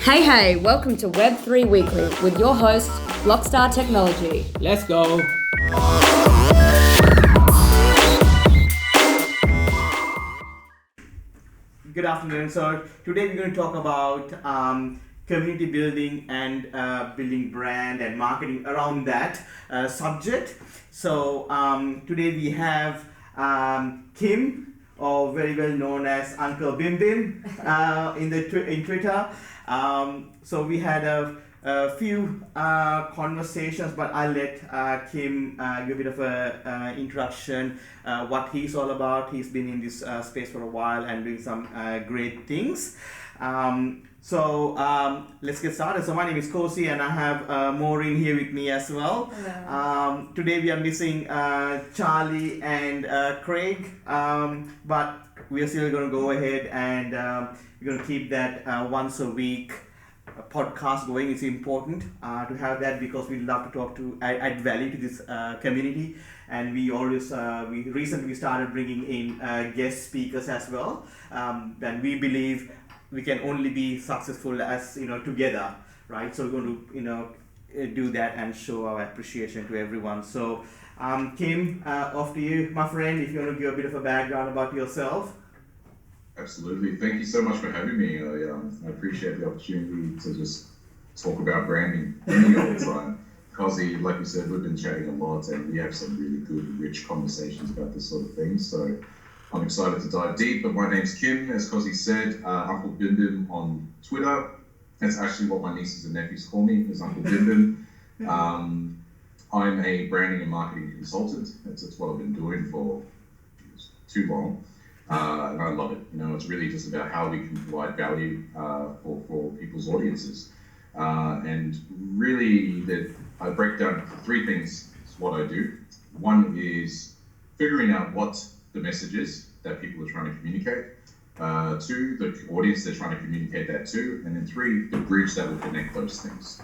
Hey, welcome to Web3 Weekly with your host, Blockstar Technology. Let's go. Good afternoon. So today we're going to talk about community building and building brand and marketing around that subject. So today we have Kim, or very well known as Uncle Bim Bim in Twitter. So we had a few conversations, but I'll let Kim give a bit of a introduction, what he's all about. He's been in this space for a while and doing some great things. So let's get started. So my name is Kosi and I have Maureen here with me as well. Hello. Today we are missing Charlie and Craig, but we are still going to go ahead and we're going to keep that once a week podcast going. It's important to have that because we love to talk to add value to this community, and we always we recently started bringing in guest speakers as well, and we believe we can only be successful as together, right? So we're going to do that and show our appreciation to everyone. So Kim, off to you, my friend, if you want to give a bit of a background about yourself. Absolutely. Thank you so much for having me. I appreciate the opportunity to just talk about branding all the time. Kosi, like you said, we've been chatting a lot and we have some really good, rich conversations about this sort of thing. So I'm excited to dive deep. But my name's Kim, as Kosi said, Uncle Bim Bim on Twitter. That's actually what my nieces and nephews call me, is Uncle Bim Bim. I'm a branding and marketing consultant. That's what I've been doing for too long. And I love it. It's really just about how we can provide value for people's audiences. And really, I break down three things is what I do. One is figuring out what the message is that people are trying to communicate. Two, the audience they're trying to communicate that to. And then three, the bridge that will connect those things.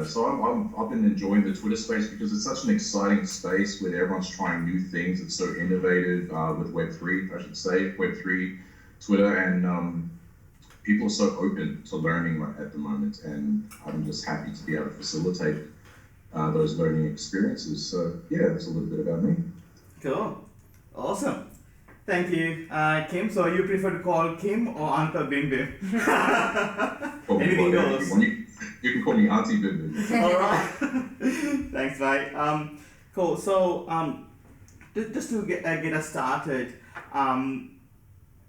So I've been enjoying the Twitter space because it's such an exciting space where everyone's trying new things. It's so innovative with Web3, I should say, Web3 Twitter, and people are so open to learning at the moment. And I'm just happy to be able to facilitate those learning experiences. So yeah, that's a little bit about me. Cool. Awesome. Thank you, Kim. So you prefer to call Kim or Uncle Bim Bim? Anything goes. You can call me Auntie Bim Bim. All right. Thanks, bye. Cool. So just to get us started,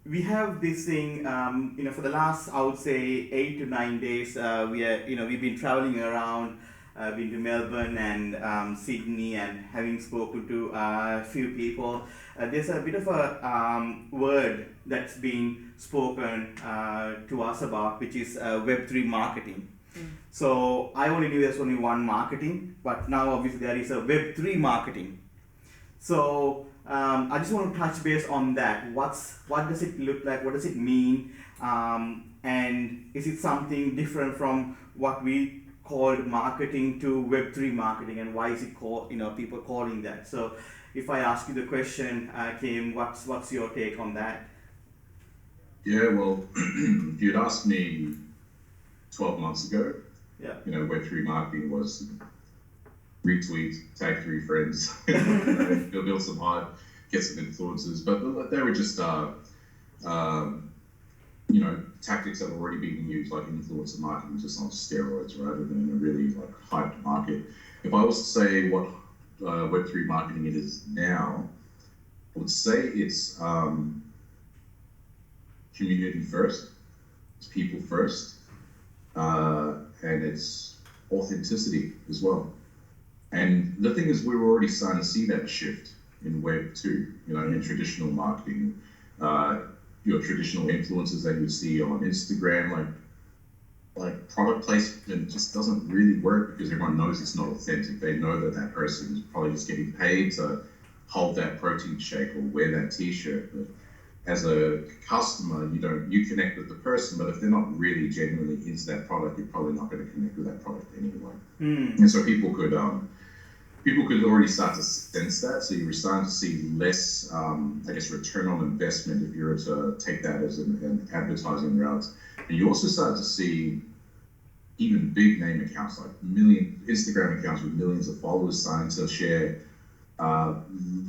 we have this thing. For the last, I would say, 8 to 9 days, we've been traveling around. Been to Melbourne and Sydney, and having spoken to a few people, there's a bit of a word that's been spoken to us about, which is Web3 marketing. So I only knew there's only one marketing, but now obviously there is a Web3 marketing. So I just want to touch base on that. What does it look like? What does it mean? And is it something different from what we called marketing to Web3 marketing, and why is it called, people calling that? So if I ask you the question, Kim, what's your take on that? Yeah, well, if you'd asked me 12 months ago, yeah, Web3 marketing was retweet, tag 3 friends, build some hype, get some influencers, but they were just tactics that were already being used, like influencer marketing, just on steroids rather than a really hyped market. If I was to say what Web3 marketing it is now, I would say it's community first, it's people first, and it's authenticity as well. And the thing is, we were already starting to see that shift in Web 2, in traditional marketing. Your traditional influencers that you see on Instagram, like product placement just doesn't really work because everyone knows it's not authentic. They know that person is probably just getting paid to hold that protein shake or wear that t-shirt. But as a customer, you connect with the person, but if they're not really genuinely into that product, you're probably not going to connect with that product anyway. And so people could already start to sense that. So you're starting to see less, return on investment if you were to take that as an advertising route. And you also start to see even big name accounts like million Instagram accounts with millions of followers starting to share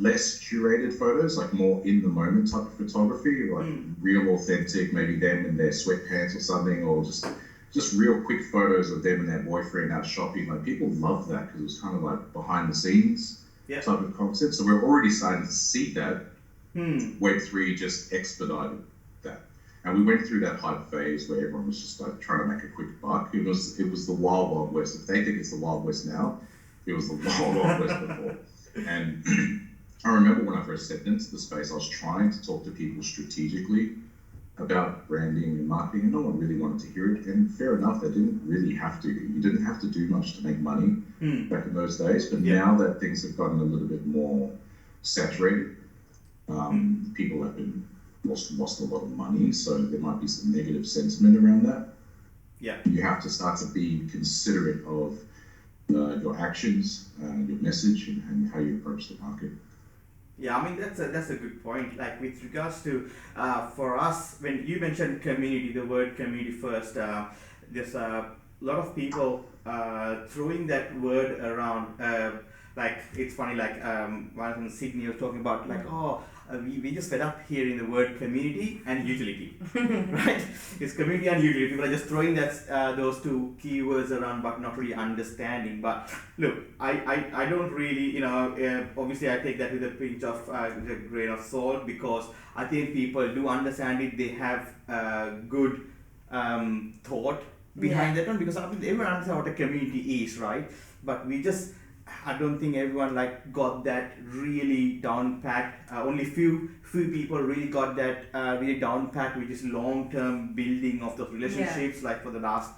less curated photos, like more in the moment type of photography, like real authentic, maybe them in their sweatpants or something, or just real quick photos of them and their boyfriend out shopping. Like people love that because it was kind of like behind the scenes type of concept. So we're already starting to see that. Web3 just expedited that. And we went through that hype phase where everyone was just like trying to make a quick buck. It was the wild, wild west. If they think it's the wild west now, it was the wild, wild west before. And I remember when I first stepped into the space, I was trying to talk to people strategically about branding and marketing, and no one really wanted to hear it. And fair enough, they didn't really have to. You didn't have to do much to make money back in those days. But now that things have gotten a little bit more saturated, people have been lost a lot of money, so there might be some negative sentiment around that. You have to start to be considerate of your actions, your message, and how you approach the market. Yeah, I mean that's a good point. Like with regards to for us, when you mentioned community, the word community first, there's a lot of people throwing that word around. Like it's funny, like one from Sydney was talking about like, we just fed up hearing the word community and utility, right? It's community and utility. People are just throwing those two keywords around, but not really understanding. But look, I don't really, obviously I take that with a pinch of, with a grain of salt, because I think people do understand it. They have good thought behind that one, because I mean, everyone understands what a community is, right? But I don't think everyone got that really down pat. Only few people really got that really down pat, which is long-term building of those relationships, like for the last.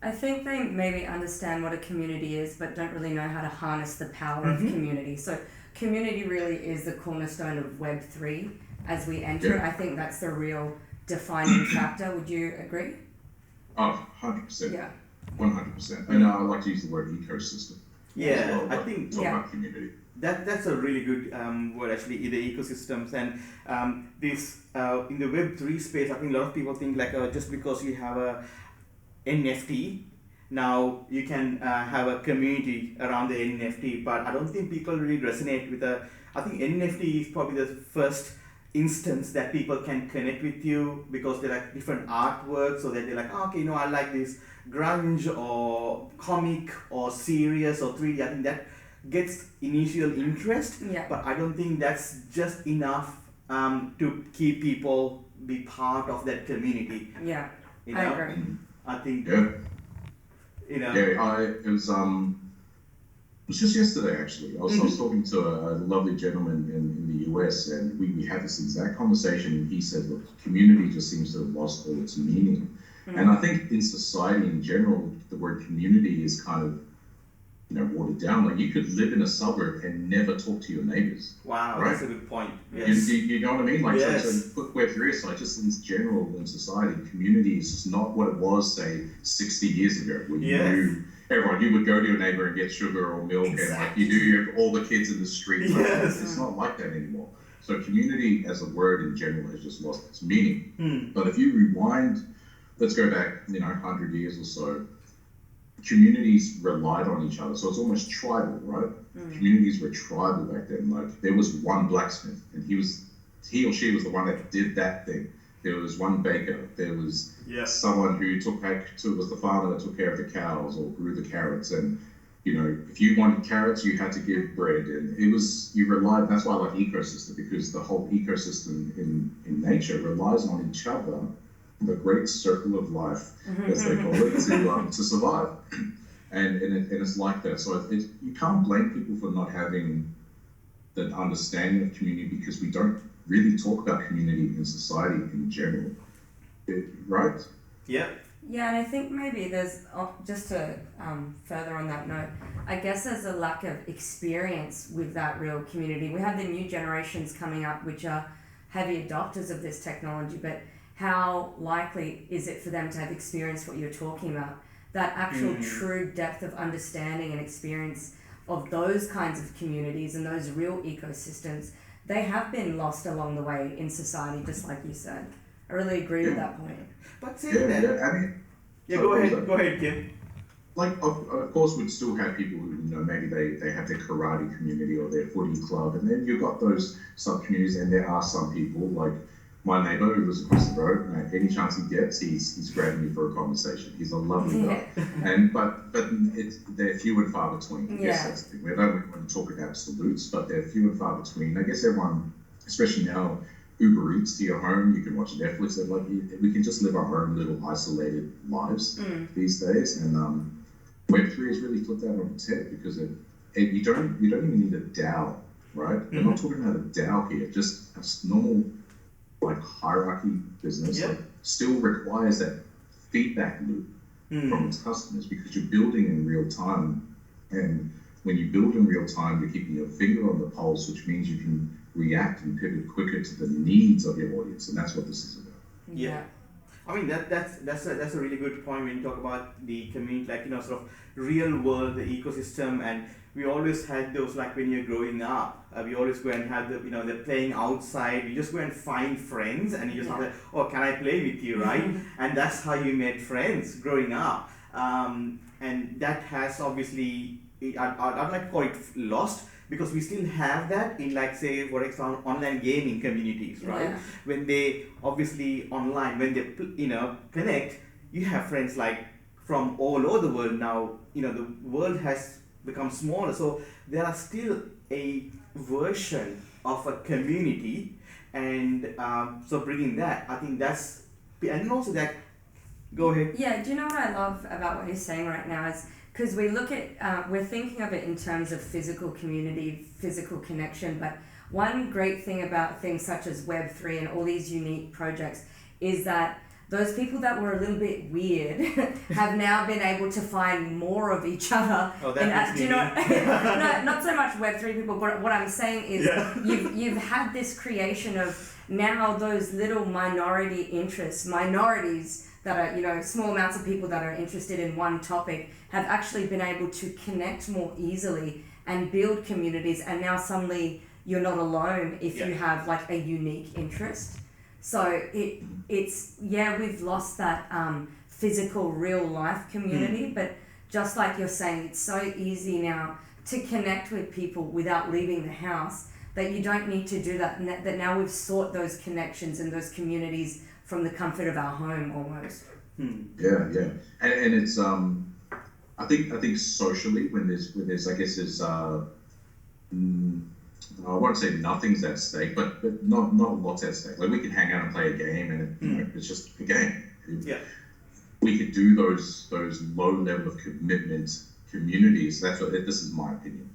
I think they maybe understand what a community is, but don't really know how to harness the power of community. So community really is the cornerstone of Web3 as we enter. Yeah. I think that's the real defining factor. Would you agree? Oh, 100%. Yeah. 100%. And I like to use the word ecosystem. Yeah, well, I think talk about community. That's a really good word actually, the ecosystems. And this in the Web3 space, I think a lot of people think just because you have a NFT, now you can have a community around the NFT. But I don't think people really resonate with I think NFT is probably the first instance that people can connect with you, because they're like different artworks, so that they're like, okay, I like this grunge or comic or serious or 3D. I think that gets initial interest, but I don't think that's just enough to keep people be part of that community. Yeah, I agree. I think. It was just yesterday, actually. I was talking to a lovely gentleman in the US, and we had this exact conversation, and he said, look, community just seems to have lost all its meaning. And I think in society in general, the word community is kind of, watered down. Like you could live in a suburb and never talk to your neighbors. Wow, right? That's a good point. Yes. You know what I mean? Like, so put Web3 aside, just in general in society, community is just not what it was, say, 60 years ago, where you knew everyone. You would go to your neighbor and get sugar or milk, and like you do all the kids in the street. It's not like that anymore. So community as a word in general has just lost its meaning. But if you rewind, let's go back, 100 years or so, communities relied on each other. So it's almost tribal, right? Communities were tribal back then. Like there was one blacksmith, and he or she was the one that did that thing. There was one baker. There was someone who was the farmer that took care of the cows or grew the carrots. And if you wanted carrots, you had to give bread. And you relied. That's why I like ecosystem, because the whole ecosystem in nature relies on each other, the great circle of life, as they call it, to survive. And it's like that. So you can't blame people for not having that understanding of community, because we don't really talk about community in society in general, right? Yeah. Yeah, and I think maybe there's, just to further on that note, I guess there's a lack of experience with that real community. We have the new generations coming up, which are heavy adopters of this technology, but how likely is it for them to have experienced what you're talking about? That actual true depth of understanding and experience of those kinds of communities and those real ecosystems, they have been lost along the way in society, just like you said. I really agree with that point. But saying that, Yeah, So go ahead, Kim. like of course we'd still have people who maybe they have their karate community or their footy club, and then you've got those sub communities, and there are some people like my neighbour who lives across the road, and any chance he gets he's grabbing me for a conversation. He's a lovely guy, and but they're few and far between. I guess that's the thing. We don't want to talk in absolutes, but they're few and far between. I guess everyone, especially now, Uber Eats to your home, you can watch Netflix, and we can just live our own little isolated lives these days, and Web3 has really flipped that on its head, because you don't even need a DAO, right? We're not talking about a DAO here, just a normal like hierarchy business like still requires that feedback loop from its customers, because you're building in real time, and when you build in real time, you're keeping your finger on the pulse, which means you can react and pivot quicker to the needs of your audience, and that's what this is about. Yeah. I mean that's a really good point when you talk about the community, like sort of real world, the ecosystem, and we always had those, like when you're growing up, we always go and have they're playing outside. You just go and find friends, and you just say, oh, can I play with you, right? And that's how you made friends growing up, and that has obviously I'd like to call it lost, because we still have that in, like, say for example, online gaming communities, right? When they obviously online, when they connect, you have friends like from all over the world now. The world has become smaller, so there are still a version of a community, and so bringing that, I think that's, and also that, go ahead. Yeah, do you know what I love about what you're saying right now is, because we look at, we're thinking of it in terms of physical community, physical connection, but one great thing about things such as Web3 and all these unique projects is that those people that were a little bit weird have now been able to find more of each other. Oh, that do you know? No, not so much Web3 people, but what I'm saying is you've had this creation of now those little minority interests, minorities that are, small amounts of people that are interested in one topic have actually been able to connect more easily and build communities, and now suddenly you're not alone if you have like a unique interest. So it's we've lost that physical real life community, but just like you're saying, it's so easy now to connect with people without leaving the house that you don't need to do that, and that now we've sought those connections and those communities from the comfort of our home almost. Yeah, and it's I think socially, when there's I guess there's I won't say nothing's at stake, but not lots at stake. Like, we can hang out and play a game, and it's just a game. We could do those low level of commitment communities. This is my opinion.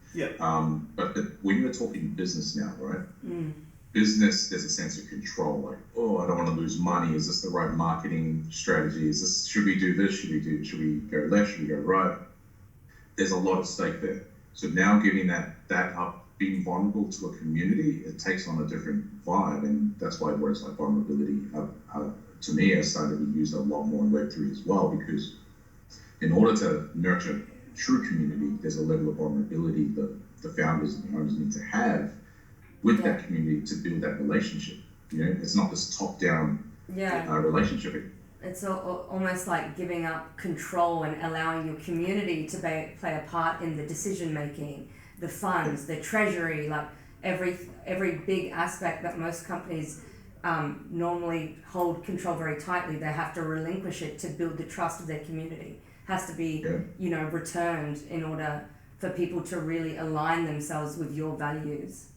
But when you're talking business now, right? Business, there's a sense of control. Like, oh, I don't want to lose money. Is this the right marketing strategy? Should we do this? Should we go left? Should we go right? There's a lot at stake there. So now giving that up, being vulnerable to a community, it takes on a different vibe, and that's why words like vulnerability, to me, are starting to be used a lot more in Web3 as well, because in order to nurture true community, there's a level of vulnerability that the founders and the owners need to have with that community to build that relationship. It's not this top-down relationship. It's almost like giving up control and allowing your community to play a part in the decision making, the funds, the treasury, like every big aspect that most companies normally hold control very tightly. They have to relinquish it to build the trust of their community. Has to be returned in order for people to really align themselves with your values.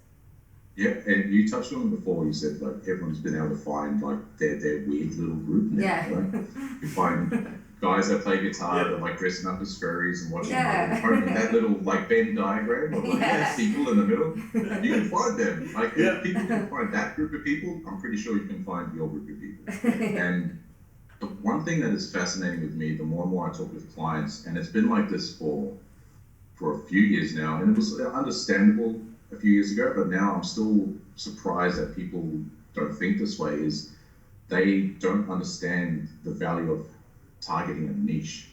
Yeah, and you touched on it before. You said like everyone's been able to find like their weird little group now. Right? You find guys that play guitar that like dressing up as furries and watching and that little like Venn diagram of like people in the middle. You can find them. Like if people can find that group of people, I'm pretty sure you can find your group of people. And the one thing that is fascinating with me, the more and more I talk with clients, and it's been like this for a few years now, and it was understandable a few years ago, but now I'm still surprised that people don't think this way, is they don't understand the value of targeting a niche.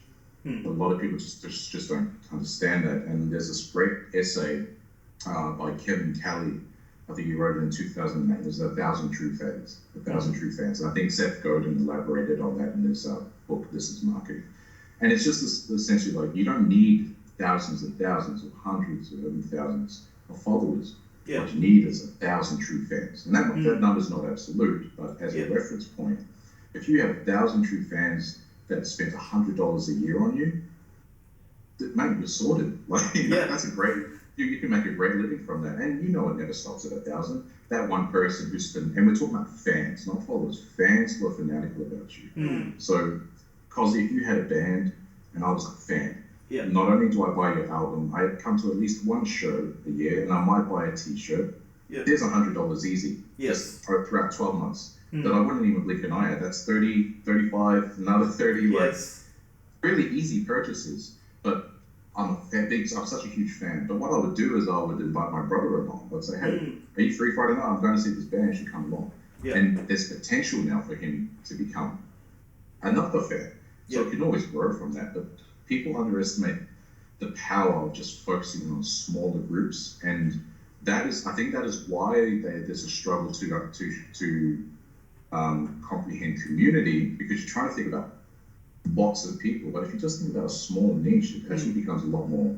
A lot of people just don't understand that. And there's this great essay by Kevin Kelly I think he wrote it in 2008. There's 1,000 true fans. 1,000 true fans. And I think Seth Godin elaborated on that in his book, This Is Marketing. And it's just essentially like you don't need thousands and thousands or hundreds or even thousands of followers. Yeah. What you need is 1,000 true fans. And that number's not absolute, but as a reference point, if you have 1,000 true fans that spent $100 a year on you, mate, you're sorted. Like that's a great. You can make a great living from that, and you know it never stops at 1,000. That one person who's been, and we're talking about fans, not followers. Fans who are fanatical about you. So, Cosy, if you had a band and I was a fan, not only do I buy your album, I come to at least one show a year, and I might buy a T-shirt. There's $100 easy. Yes. Throughout 12 months. That I wouldn't even blink an eye at. That's 30, 35, another 30. Yes. Like, really easy purchases, but I'm such a huge fan. But what I would do is I would invite my brother along. I'd say, hey, are you free Friday night? I'm going to see this band. You should come along. And there's potential now for him to become another fan. So it can always grow from that. But people underestimate the power of just focusing on smaller groups. And that is, I think that is why there's a struggle to comprehend community, because you're trying to think about lots of people, but if you just think about a small niche, it actually becomes a lot more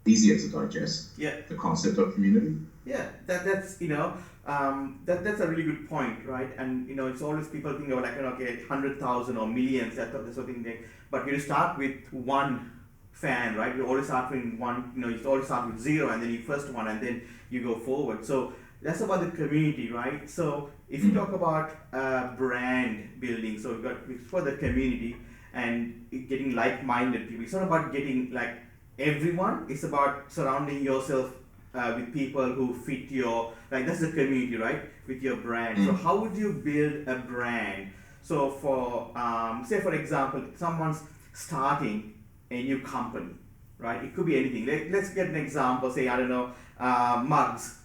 easier to digest the concept of community. That's that's a really good point, right? And it's always people think about 100,000 or millions, that sort of thing. But you start with one fan, right? You always start with one. You always start with zero, and then you first one, and then you go forward. So that's about the community, right? So if you talk about brand building, so it's for the community and getting like-minded people. It's not about getting like everyone. It's about surrounding yourself with people who fit your, that's the community, right? With your brand. So how would you build a brand? So for, say for example, someone's starting a new company, right? It could be anything. Let's get an example, say, I don't know, mugs,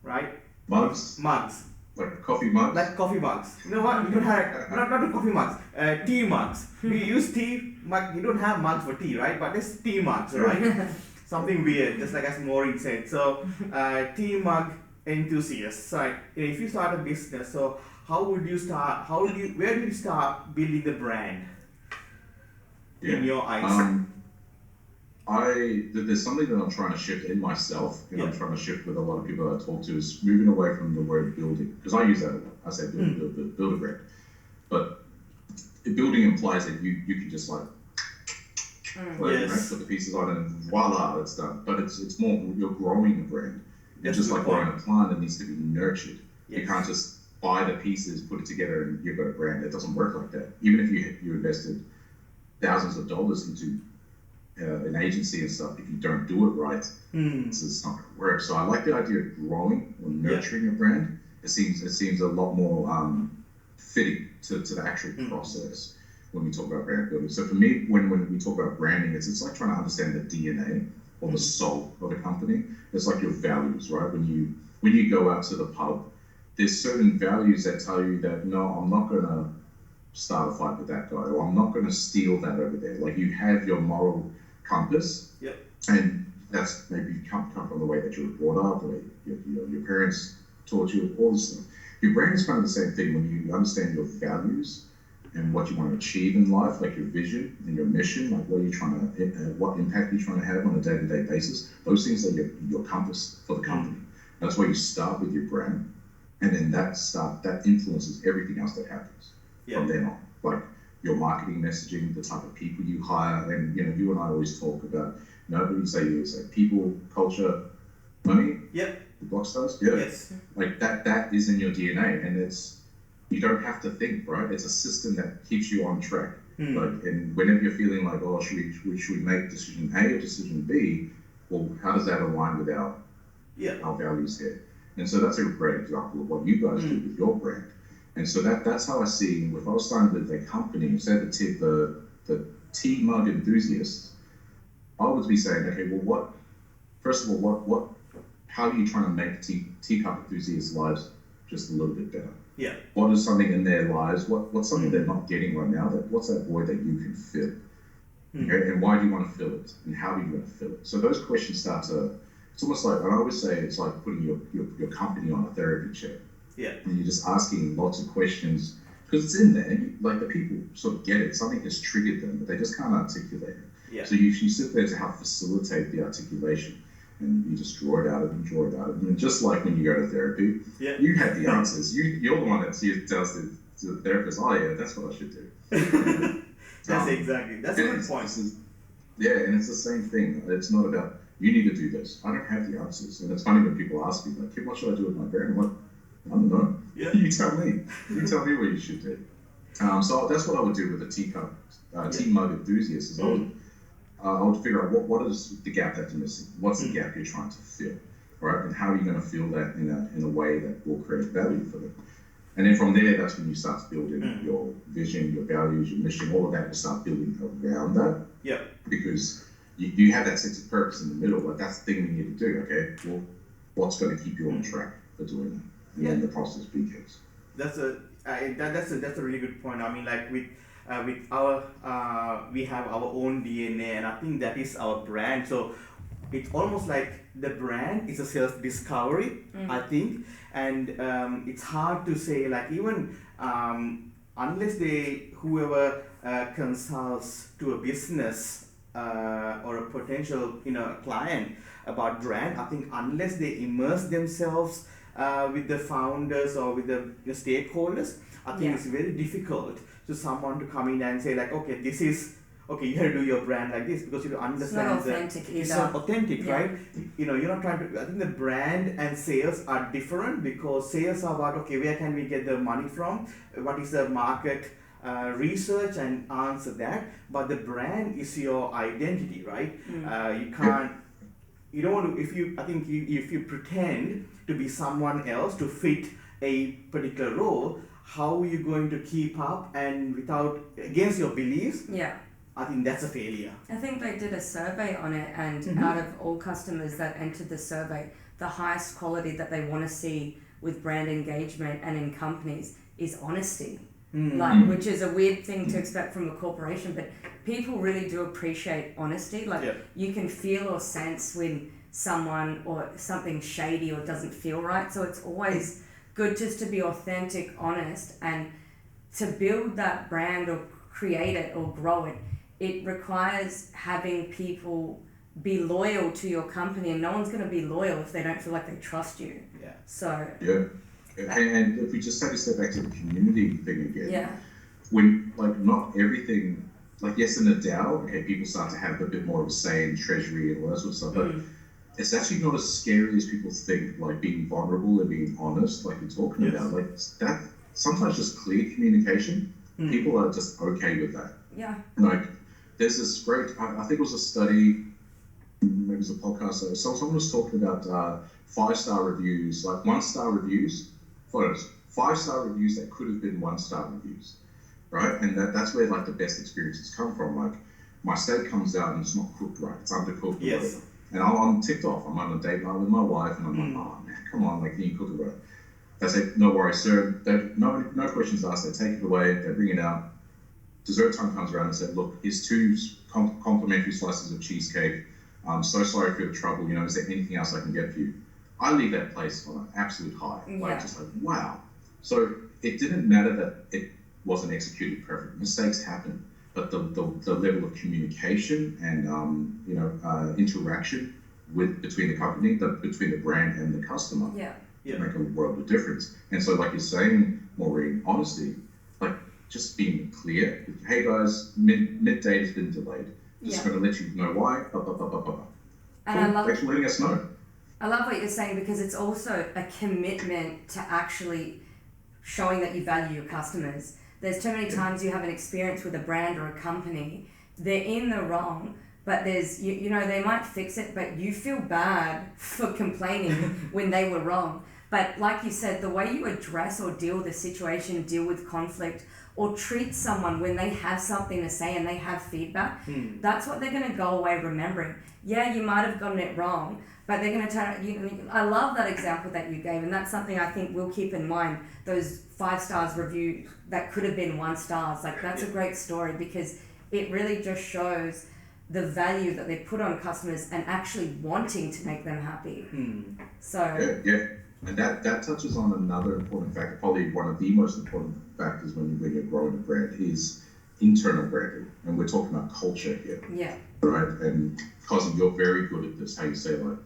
right? Mugs? Like coffee mugs? Like coffee mugs. You know what? You don't have, not the coffee mugs, tea mugs. We use tea mug, you don't have mugs for tea, right? But there's tea mugs, right? Something weird, just like as Maureen said. So, tea mug enthusiasts, right? If you start a business, so how would you start, where do you start building the brand in your eyes? There's something that I'm trying to shift in myself, and I'm trying to shift with a lot of people that I talk to, is moving away from the word building, because I use that a lot. I say build a brand, but building implies that you can just put the pieces on and voila, it's done. But it's more, you're growing a brand. It's just like growing a plant that needs to be nurtured. You can't just buy the pieces, put it together, and you've got a brand. It doesn't work like that. Even if you invested thousands of dollars into an agency and stuff, if you don't do it right, it's not going to work. So I like the idea of growing or nurturing a brand. It seems a lot more fitting to the actual process when we talk about brand building. So for me, when we talk about branding, it's like trying to understand the DNA or the soul of a company. It's like your values, right? When you go out to the pub, there's certain values that tell you that, no, I'm not going to start a fight with that guy, or I'm not going to steal that over there. Like, you have your moral compass, and that's maybe come from the way that you were brought up, the way your parents taught you, all this stuff. Your brand is kind of the same thing. When you understand your values and what you want to achieve in life, like your vision and your mission, like what impact you're trying to have on a day-to-day basis, those things are your compass for the company. That's why you start with your brand, and then that influences everything else that happens from then on. Like your marketing messaging, the type of people you hire, and you and I always talk about, you say people, culture, money. The Blockstars. Yes. Like that is in your DNA, and you don't have to think, right? It's a system that keeps you on track. Like, and whenever you're feeling like, oh, should we make decision A or decision B? Well, how does that align with our values here? And so that's a great example of what you guys do with your brand. And so that's how I see, if I was starting with a company, say the tea mug enthusiasts, I would be saying, okay, well, first of all, how are you trying to make teacup enthusiasts' lives just a little bit better? What is something in their lives? What's something they're not getting right now? What's that void that you can fill? Okay, and why do you want to fill it? And how do you want to fill it? So those questions start to it's almost like, I always say it's like putting your company on a therapy chair. Yeah. And you're just asking lots of questions because it's in there. Like the people sort of get it. Something has triggered them, but they just can't articulate it. Yeah. So you sit there to help facilitate the articulation, and you just draw it out of them, draw it out of them. And just like when you go to therapy, Yeah. you have the answers. You're the one that tells the therapist, oh yeah, that's what I should do. That's a good point. And it's the same thing. It's not about, you need to do this. I don't have the answers. And it's funny when people ask me, like, what should I do with my brand? I'm like, I don't know. Yeah. You tell me. You tell me what you should do. So that's what I would do with a team mug enthusiast. Is I would figure out what is the gap that's missing. What's the gap you're trying to fill, right? And how are you going to fill that in a way that will create value for them? And then from there, that's when you start building your vision, your values, your mission, all of that. You start building around that. Yeah. Because you have that sense of purpose in the middle. Like that's the thing we need to do. Okay. Well, what's going to keep you on track for doing that? And then the process begins. That's a really good point. I mean, like with our we have our own DNA, and I think that is our brand. So it's almost like the brand is a self-discovery, I think, and it's hard to say, like, even unless whoever consults to a business or a potential client about brand, I think unless they immerse themselves with the founders or with the stakeholders, I think it's very difficult to someone to come in and say, like, okay, this is okay, you have to do your brand like this, because you understand it's not authentic, right? You're not trying to. I think the brand and sales are different, because sales are about, okay, where can we get the money from? What is the market research, and answer that. But the brand is your identity, right? You can't. You don't want to. If you pretend to be someone else to fit a particular role, how are you going to keep up and against your beliefs? Yeah. I think that's a failure. I think they did a survey on it, and out of all customers that entered the survey, the highest quality that they want to see with brand engagement and in companies is honesty. Which is a weird thing to expect from a corporation, but people really do appreciate honesty. You can feel or sense when someone or something shady or doesn't feel right. So it's always good just to be authentic, honest, and to build that brand or create it or grow it. It requires having people be loyal to your company, and no one's going to be loyal if they don't feel like they trust you. Yeah. So. Yeah. And if we just take a step back to the community thing again. Yeah. When, like, not everything, like, yes, in the DAO, okay, people start to have a bit more of a say in treasury and all that sort of stuff, but it's actually not as scary as people think, like being vulnerable and being honest, like you're talking about. Like, that, sometimes just clear communication, people are just okay with that. Yeah. Like, there's this great, I think it was a study, maybe it was a podcast, someone was talking about 5-star reviews, like 1-star reviews, photos, 5-star reviews that could have been 1-star reviews, right? And that's where, like, the best experiences come from. Like, my steak comes out and it's not cooked right, it's undercooked. Yes. And I'm ticked off. I'm on a date night with my wife, and I'm like, oh man, come on, like, can you cook it right? They say, no worries, sir. No questions asked. They take it away, they bring it out. Dessert time comes around and said, look, here's 2 complimentary slices of cheesecake. I'm so sorry for your trouble. Is there anything else I can get for you? I leave that place on an absolute high. Just like, wow. So it didn't matter that it wasn't executed perfectly. Mistakes happen. But the level of communication and interaction between the company, between the brand and the customer, make a world of difference. And so, like you're saying, Maureen, honesty, like just being clear. Hey guys, mid-date has been delayed. Just going to let you know why. And thanks for letting us know. I love what you're saying, because it's also a commitment to actually showing that you value your customers. There's too many times you have an experience with a brand or a company, they're in the wrong, but there's, they might fix it, but you feel bad for complaining when they were wrong. But like you said, the way you address or deal with a situation, deal with conflict, or treat someone when they have something to say and they have feedback, that's what they're going to go away remembering. Yeah, you might have gotten it wrong, but they're going to turn. I love that example that you gave, and that's something I think we'll keep in mind. Those 5 stars review that could have been 1 star. Like, that's a great story, because it really just shows the value that they put on customers and actually wanting to make them happy. So and that touches on another important factor, probably one of the most important factors when you're growing a brand is internal branding, and we're talking about culture here. Yeah. Right, and Cosy, you're very good at this. How you say, like,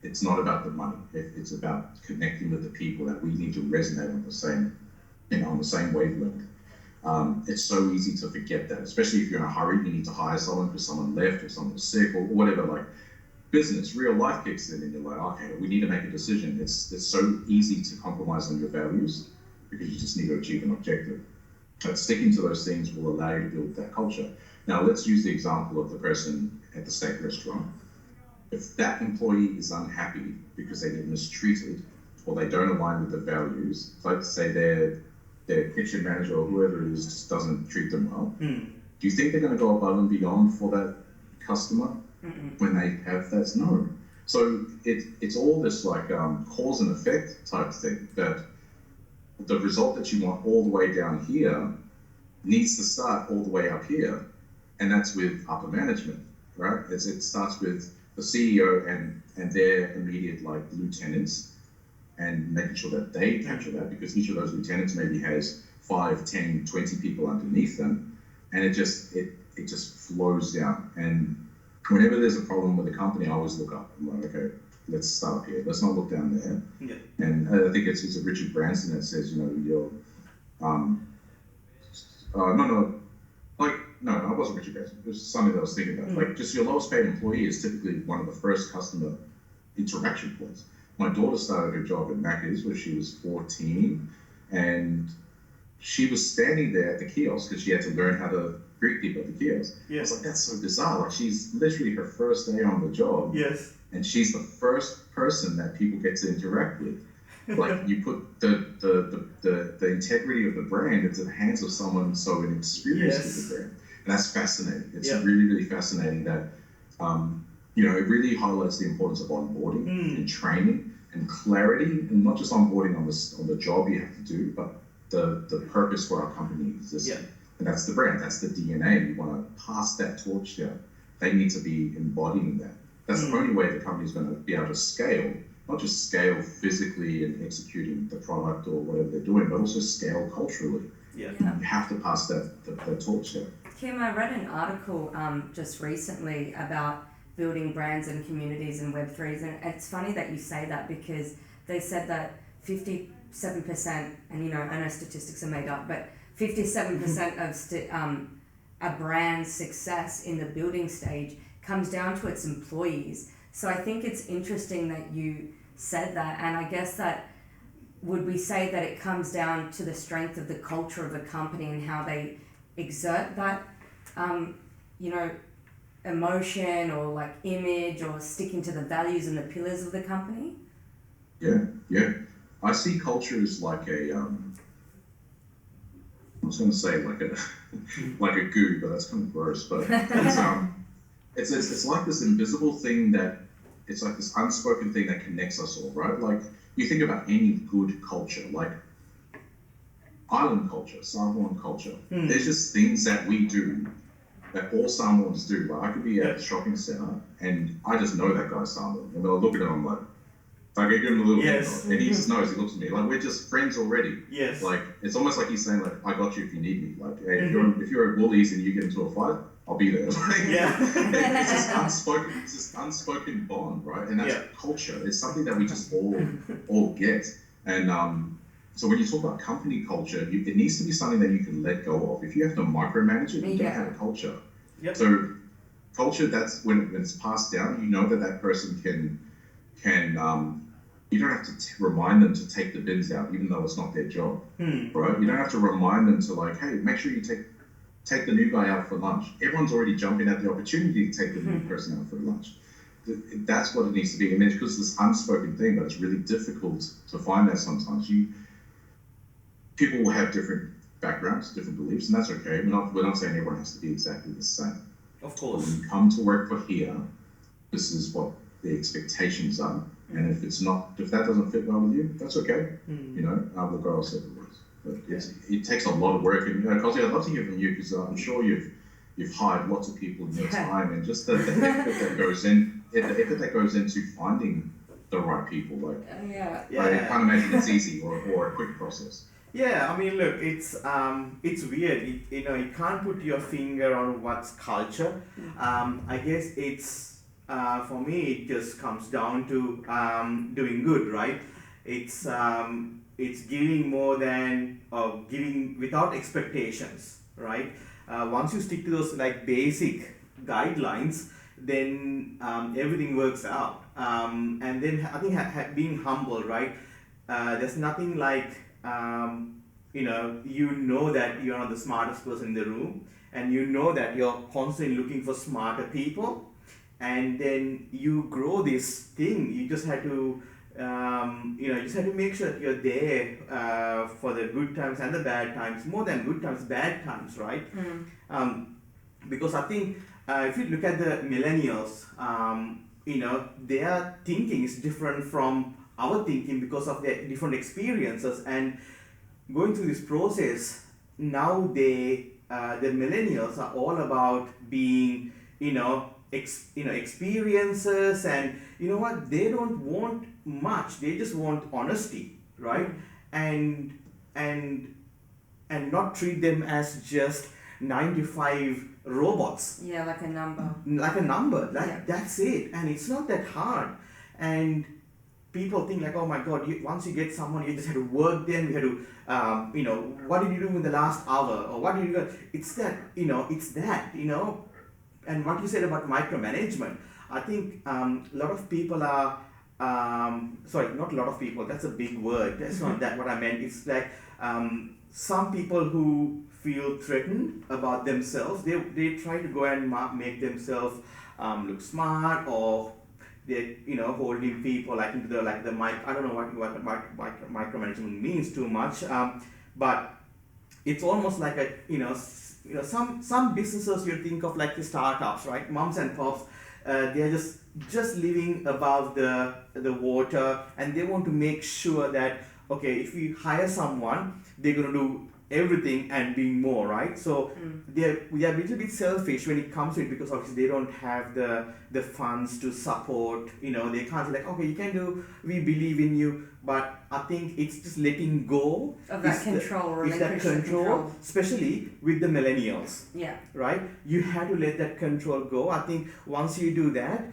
it's not about the money. It's about connecting with the people that we need to resonate on the same, on the same wavelength. It's so easy to forget that, especially if you're in a hurry. You need to hire someone because someone left or someone was sick or whatever. Like, business, real life kicks in, and you're like, okay, we need to make a decision. It's so easy to compromise on your values because you just need to achieve an objective. But sticking to those things will allow you to build that culture. Now, let's use the example of the person at the steak restaurant. If that employee is unhappy because they get mistreated or they don't align with the values, like say their kitchen manager or whoever it is just doesn't treat them well, do you think they're going to go above and beyond for that customer when they have that? No. So it's all this like cause and effect type thing, that the result that you want all the way down here needs to start all the way up here, and that's with upper management, right? It starts with the CEO and their immediate like lieutenants, and making sure that they capture that, because each of those lieutenants maybe has 5, 10, 20 people underneath them, and it just flows down. And whenever there's a problem with a company, I always look up. I'm like, okay, let's start up here. Let's not look down there. Yeah. And I think it's Richard Branson that says, you know, you're no, it wasn't Richard Branson. It was something that I was thinking about. Like, just your lowest paid employee is typically one of the first customer interaction points. My daughter started her job at Macca's when she was 14, and she was standing there at the kiosk because she had to learn how to greet people at the kiosk. I was like, that's so bizarre. Like, she's literally her first day on the job. Yes. And she's the first person that people get to interact with. Like, you put the integrity of the brand into the hands of someone so inexperienced with the brand. And that's fascinating. It's really, really fascinating that, you know, it really highlights the importance of onboarding and training and clarity, and not just onboarding on the job you have to do, but the purpose for our company exists. Yeah. And that's the brand, that's the DNA. You want to pass that torch down. They need to be embodying that. That's the only way the company's going to be able to scale, not just scale physically and executing the product or whatever they're doing, but also scale culturally. Yeah. You have to pass that torch down. Kim, I read an article just recently about building brands and communities in Web3s, and it's funny that you say that, because they said that 57%, and you know, I know statistics are made up, but 57% of a brand's success in the building stage comes down to its employees. So I think it's interesting that you said that, and I guess that, would we say that it comes down to the strength of the culture of the company and how they exert that, you know, emotion or like image, or sticking to the values and the pillars of the company? Yeah. I see culture as like a, I was going to say like a goo, but that's kind of gross. But it's like this invisible thing that, it's like this unspoken thing that connects us all, right? Like, you think about any good culture, like island culture, Samoan culture. There's just things that we do that all Samoans do. Like, I could be at a shopping center and I just know that guy's Samoan, and when I look at him, I'm like, I give him a little bit, and he just knows. He looks at me like we're just friends already. Yes. Like, it's almost like he's saying, like, I got you if you need me. Like, hey, if you're at Woolies and you get into a fight, I'll be there. It's just unspoken. It's this unspoken bond, right? And that's culture. It's something that we just all get. And so when you talk about company culture, it needs to be something that you can let go of. If you have to micromanage it, you don't have a culture. Yep. So culture, that's when it's passed down. You know that person can you don't have to remind them to take the bins out, even though it's not their job, right? You don't have to remind them to, like, hey, make sure you take the new guy out for lunch. Everyone's already jumping at the opportunity to take the new person out for lunch. That's what it needs to be. And it's because this unspoken thing, but it's really difficult to find that sometimes. People will have different backgrounds, different beliefs, and that's okay. We're not saying everyone has to be exactly the same. Of course. But when you come to work for here, this is what the expectations are. And if that doesn't fit well with you, that's okay. You know, we'll go our separate ways. But it takes a lot of work. And, you know, Kosy, I'd love to hear from you, because I'm sure you've you've hired lots of people in your Yeah. time, and just the effort that goes in, the effort that goes into finding the right people. Like, Yeah. I can't imagine it's easy or a quick process. Yeah, I mean, look, it's weird. You can't put your finger on what's culture. I guess it's for me, it just comes down to doing good, right? It's giving more than giving without expectations, right? Once you stick to those like basic guidelines, then everything works out. And then I think being humble, right? There's nothing like you know that you're not the smartest person in the room, and you know that you're constantly looking for smarter people, and then you grow this thing. You just had to just have to make sure that you're there for the good times and the bad times, more than good times, bad times, right? Because I think if you look at the millennials, their thinking is different from our thinking because of their different experiences, and going through this process now, the millennials are all about being experiences, and you know what, they don't want much, they just want honesty, right? and and and not treat them as just 9 to 5 robots, Yeah, like a number. Yeah. That's it, and it's not that hard. And people think like, oh my god, once you get someone, you just have to work them, you have to what did you do in the last hour, or what did you do? It's that and what you said about micromanagement, I think a lot of people are sorry, not a lot of people, that's a big word, that's not that what I meant. It's like some people who feel threatened about themselves, they try to go and make themselves look smart, or they're holding people like into the mic. I don't know what micromanagement means too much, but it's almost like some businesses you think of like the startups, right? Moms and pops, they're just living above the water, and they want to make sure that okay, if we hire someone, they're going to do everything and being more, right? So we are a little bit selfish when it comes to it, because obviously they don't have the funds to support. They can't say like, okay, you can do, we believe in you. But I think it's just letting go Of that control, it's that control, especially with the millennials. Yeah. Right? You have to let that control go. I think once you do that,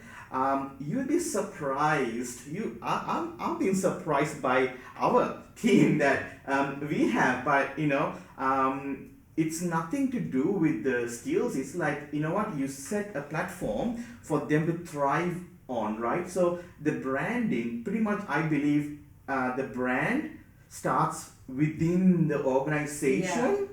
you'll be surprised. I've been surprised by our team that we have, but it's nothing to do with the skills. It's like, you set a platform for them to thrive on, right? So the branding, pretty much, I believe, the brand starts within the organization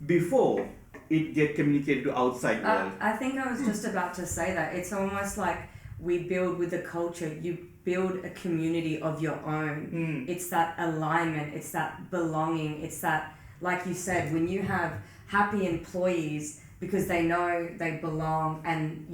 before it get communicated to outside world. I think I was just about to say that. It's almost like we build with the culture. You build a community of your own. It's that alignment, it's that belonging, it's that, like you said, when you have happy employees because they know they belong and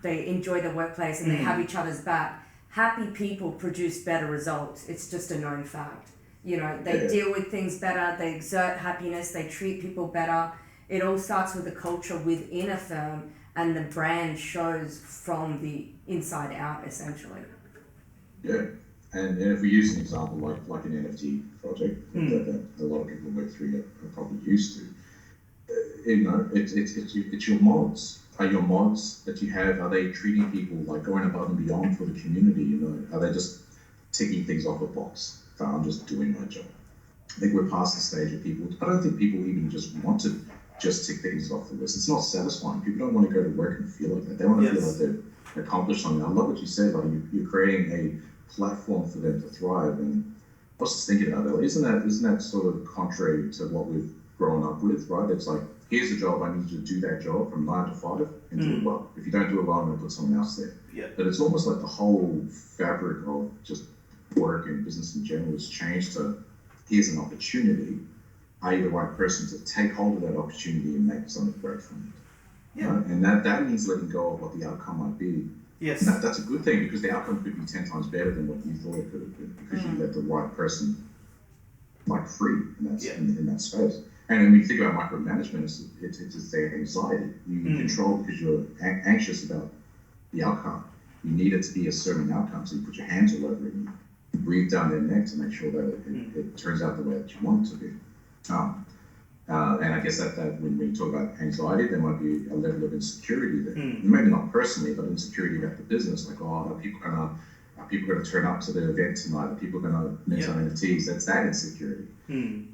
they enjoy the workplace and they have each other's back, happy people produce better results. It's just a known fact. They deal with things better, they exert happiness, they treat people better. It all starts with the culture within a firm, and the brand shows from the inside out, essentially. Yeah, and if we use an example like an NFT project that a lot of people in Web3 are probably used to, it's your mods. Are your mods that you have, are they treating people like going above and beyond for the community? Are they just ticking things off a box? I'm just doing my job. I think we're past the stage of people. I don't think people even just want to just tick things off the list. It's not satisfying. People don't want to go to work and feel like that. They want to feel like they've accomplished something. I love what you said. Like you're creating a platform for them to thrive. And I was just thinking about that. Isn't that sort of contrary to what we've grown up with, right? It's like, here's a job, I need you to do that job from 9 to 5 and do it well. If you don't do it well, I'm going to put someone else there. Yeah. But it's almost like the whole fabric of just work and business in general has changed to, here's an opportunity. Are you the right person to take hold of that opportunity and make something great from it? Yeah. Right? And that means letting go of what the outcome might be. Yes. And that's a good thing, because the outcome could be 10 times better than what you thought it could have been, because you let the right person free in that space. And when you think about micromanagement, it's just their anxiety. You control because you're anxious about the outcome. You need it to be a certain outcome, so you put your hands all over it and you breathe down their neck to make sure that it turns out the way that you want it to be. And I guess that when we talk about anxiety, there might be a level of insecurity there. Maybe not personally, but insecurity about the business. Like, oh, are people going to turn up to the event tonight? Are people going to mint on NFTs? That's that insecurity.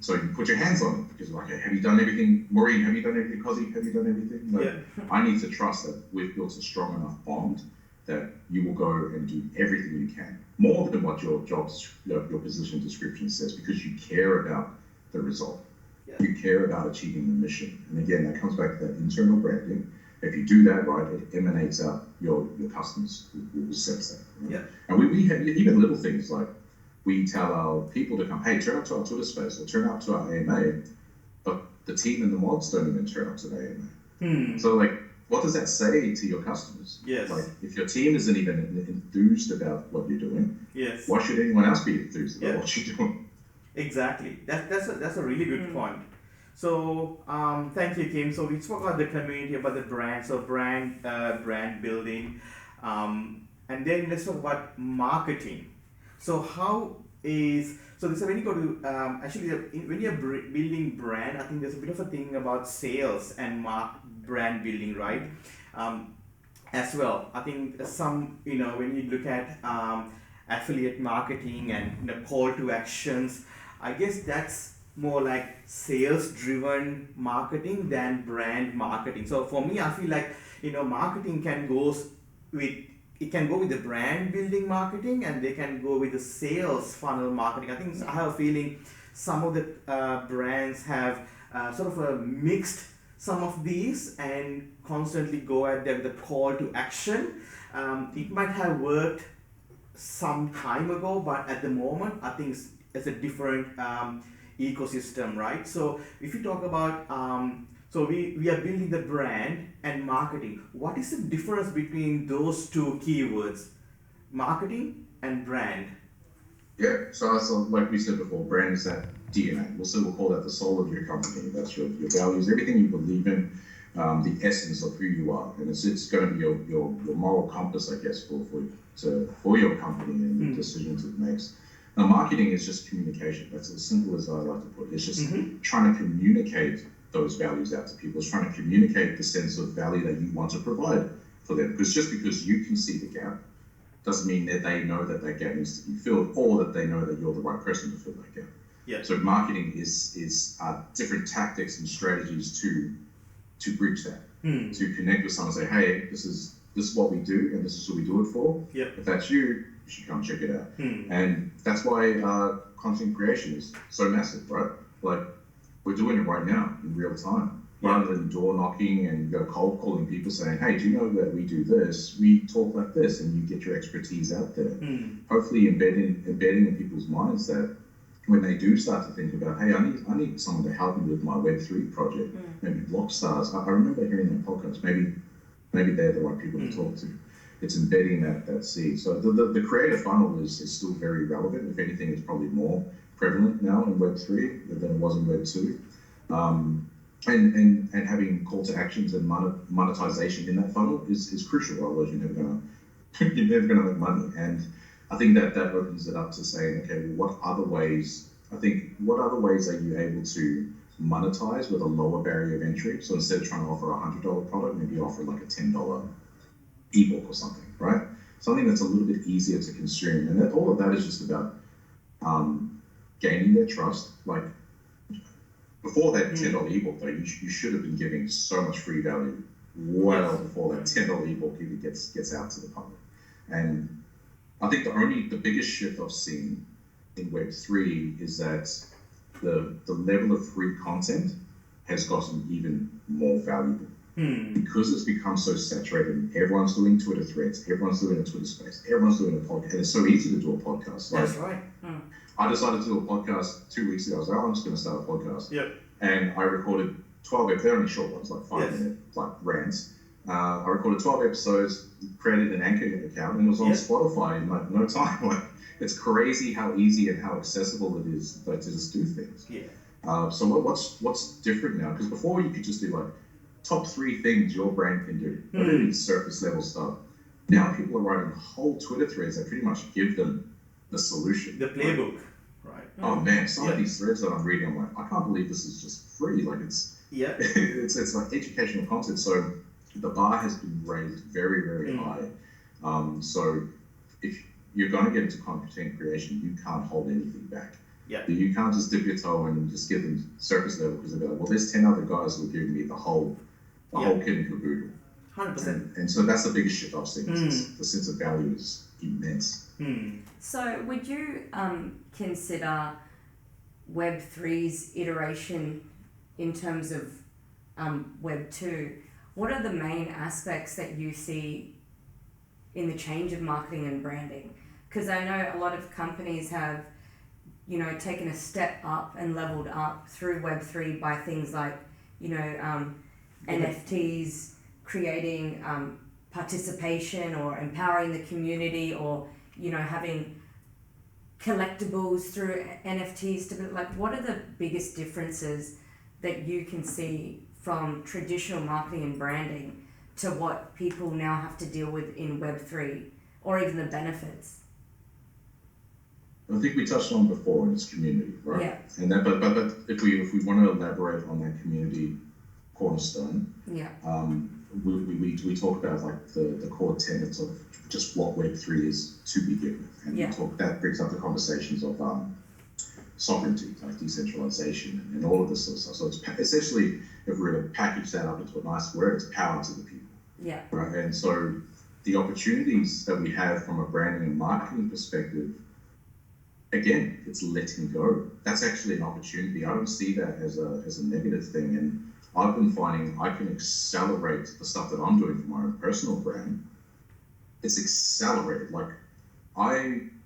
So you put your hands on it because, like, have you done everything? Maureen, have you done everything? Cosy, have you done everything? Like, I need to trust that we've built a strong enough bond that you will go and do everything you can, more than what your position description says, because you care about the result. You care about achieving the mission. And again, that comes back to that internal branding. If you do that right, it emanates out your customers will sense that. Right? And we have even little things like we tell our people to come, hey, turn up to our Twitter space or turn up to our AMA, but the team and the mods don't even turn up to the AMA. So like, what does that say to your customers? Like, if your team isn't even enthused about what you're doing, why should anyone else be enthused about what you're doing? Exactly. That's a really good point. So thank you, Kim. So we spoke about the community, about the brand, so brand building, and then let's talk about marketing. So when you go to when you're building brand, I think there's a bit of a thing about sales and brand building, right? As well, I think when you look at affiliate marketing and call to actions, I guess that's more like sales driven marketing than brand marketing. So for me, I feel like marketing can go with the brand building marketing, and they can go with the sales funnel marketing. I have a feeling some of the brands have sort of a mixed some of these and constantly go at them with the call to action. It might have worked some time ago, but at the moment I think it's a different ecosystem, right? So if you talk about so we are building the brand and marketing, what is the difference between those two keywords, marketing and brand? So like we said before, brand is that DNA. We'll call that the soul of your company. That's your values, everything you believe in, the essence of who you are, and it's going to be your moral compass, I guess, for your company and the decisions it makes. Now, marketing is just communication. That's as simple as I like to put it. It's just trying to communicate those values out to people. It's trying to communicate the sense of value that you want to provide for them. Because just because you can see the gap doesn't mean that they know that gap needs to be filled, or that they know that you're the right person to fill that gap. So marketing is different tactics and strategies to bridge that, to connect with someone and say, hey, this is what we do, and this is what we do it for. If that's you should come check it out. And that's why content creation is so massive, right? Like, we're doing it right now in real time. Rather than door knocking and cold calling people saying, hey, do you know that we do this? We talk like this, and you get your expertise out there. Hopefully embedding in people's minds that when they do start to think about, hey, I need someone to help me with my Web3 project, maybe Blockstars. I remember hearing that podcast. Maybe they're the right people to talk to. It's embedding that seed. So the creative funnel is still very relevant. If anything, it's probably more prevalent now in Web3 than it was in Web2. And having call to actions and monetization in that funnel is crucial. Otherwise, you're never gonna make money. And I think that opens it up to saying, okay, well, what other ways are you able to monetize with a lower barrier of entry? So instead of trying to offer a $100 product, maybe offer like a $10 ebook or something, right? Something that's a little bit easier to consume. And all of that is just about gaining their trust. Like, before that $10 ebook, though, you should have been giving so much free value well before that $10 ebook even gets out to the public. And I think the biggest shift I've seen in Web3 is that the level of free content has gotten even more valuable. Because it's become so saturated. Everyone's doing Twitter threads, everyone's doing a Twitter space, everyone's doing a podcast, and it's so easy to do a podcast. That's right. I decided to do a podcast 2 weeks ago. I was like, I'm just going to start a podcast. And I recorded 12 episodes. They're only short ones, like 5-minute rants. I recorded 12 episodes, created an Anchor account, and it was on Spotify in like no time. Like, it's crazy how easy and how accessible it is to just do things. So what's different now? Because before you could just do like top 3 things your brand can do, really surface level stuff. Now people are writing whole Twitter threads that pretty much give them the solution. The playbook, right? Oh man, some of these threads that I'm reading, I'm like, I can't believe this is just free. Like it's it's like educational content. So the bar has been raised very, very high. So if you're going to get into content creation, you can't hold anything back. Yeah. You can't just dip your toe and just give them surface level because they're like, well, there's 10 other guys who are giving me the whole kit and caboodle. 100%. And so that's the biggest shift I've seen. The sense of value is immense. So would you consider Web3's iteration in terms of Web2? What are the main aspects that you see in the change of marketing and branding? Because I know a lot of companies have, you know, taken a step up and leveled up through Web3 by things like, you know, NFTs, creating participation or empowering the community, or, you know, having collectibles through NFTs to be like, what are the biggest differences that you can see from traditional marketing and branding to what people now have to deal with in Web3, or even the benefits? I think we touched on before, and it's community, right? Yeah. And that, but if we want to elaborate on that community cornerstone, we talk about like the core tenets of just what Web3 is to begin with, and that brings up the conversations of sovereignty, like decentralization, and all of this sort of stuff. So it's essentially, if we were to package that up into a nice word, it's power to the people. Yeah. Right. And so the opportunities that we have from a branding and marketing perspective, again, it's letting go. That's actually an opportunity. I don't see that as a negative thing. And I've been finding I can accelerate the stuff that I'm doing for my own personal brand. It's accelerated. Like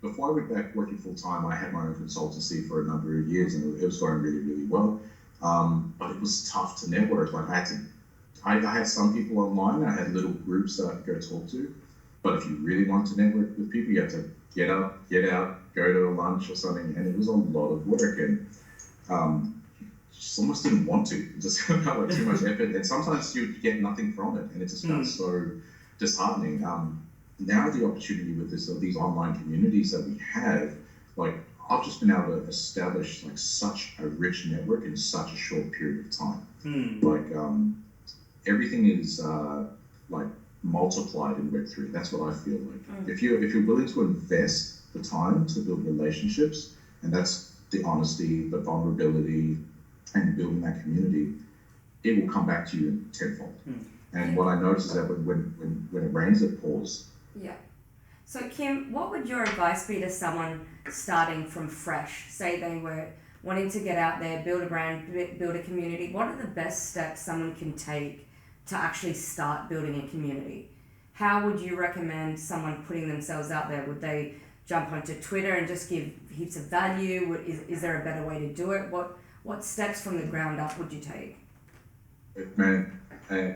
before I went back working full time, I had my own consultancy for a number of years, and it was going really, really well. But it was tough to network. Like I had some people online. I had little groups that I could go talk to. But if you really want to network with people, you have to get up, get out, go to a lunch or something. And it was a lot of work, and just almost didn't want to. It just felt like too much effort. And sometimes you get nothing from it, and it just felt so disheartening. Now the opportunity with these online communities that we have, like I've just been able to establish like such a rich network in such a short period of time. Like everything is like multiplied in Web3. That's what I feel like. If you're willing to invest the time to build relationships, and that's the honesty, the vulnerability, and building that community, it will come back to you tenfold. And what I notice is that when it rains, it pours. Yeah. So Kim, what would your advice be to someone starting from fresh? Say they were wanting to get out there, build a brand, build a community. What are the best steps someone can take to actually start building a community? How would you recommend someone putting themselves out there? Would they jump onto Twitter and just give heaps of value? Is there a better way to do it? What steps from the ground up would you take? Man,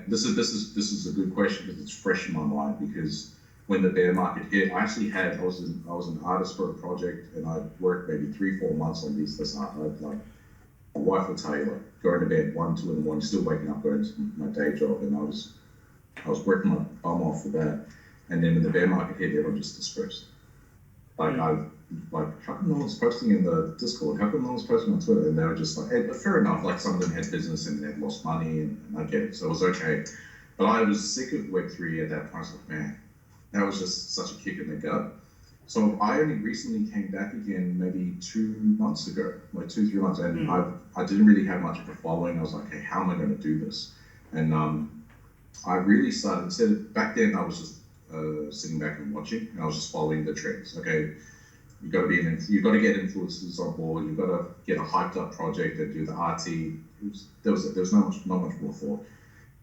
this is a good question because it's fresh in my mind. Because when the bear market hit, I was an artist for a project, and I worked maybe 3-4 months on this art. Like my wife will tell you, like going to bed 1-2 in the morning, still waking up, going to my day job, and I was working my bum off for that. And then when the bear market hit, everyone just dispersed. Like how come no one's posting in the Discord? How come no one's posting on Twitter? And they were just like, hey, but fair enough. Like some of them had business and they'd lost money, and I get it, so it was okay. But I was sick of Web3 at that point. I was like, man, that was just such a kick in the gut. So I only recently came back again, maybe 2 months ago, like 2-3 months, and I didn't really have much of a following. I was like, hey, how am I going to do this? And I really started. Back then, I was just sitting back and watching, and I was just following the trends. Okay, you've got to get influencers on board. You've got to get a hyped up project and do the RT. There was not much more thought.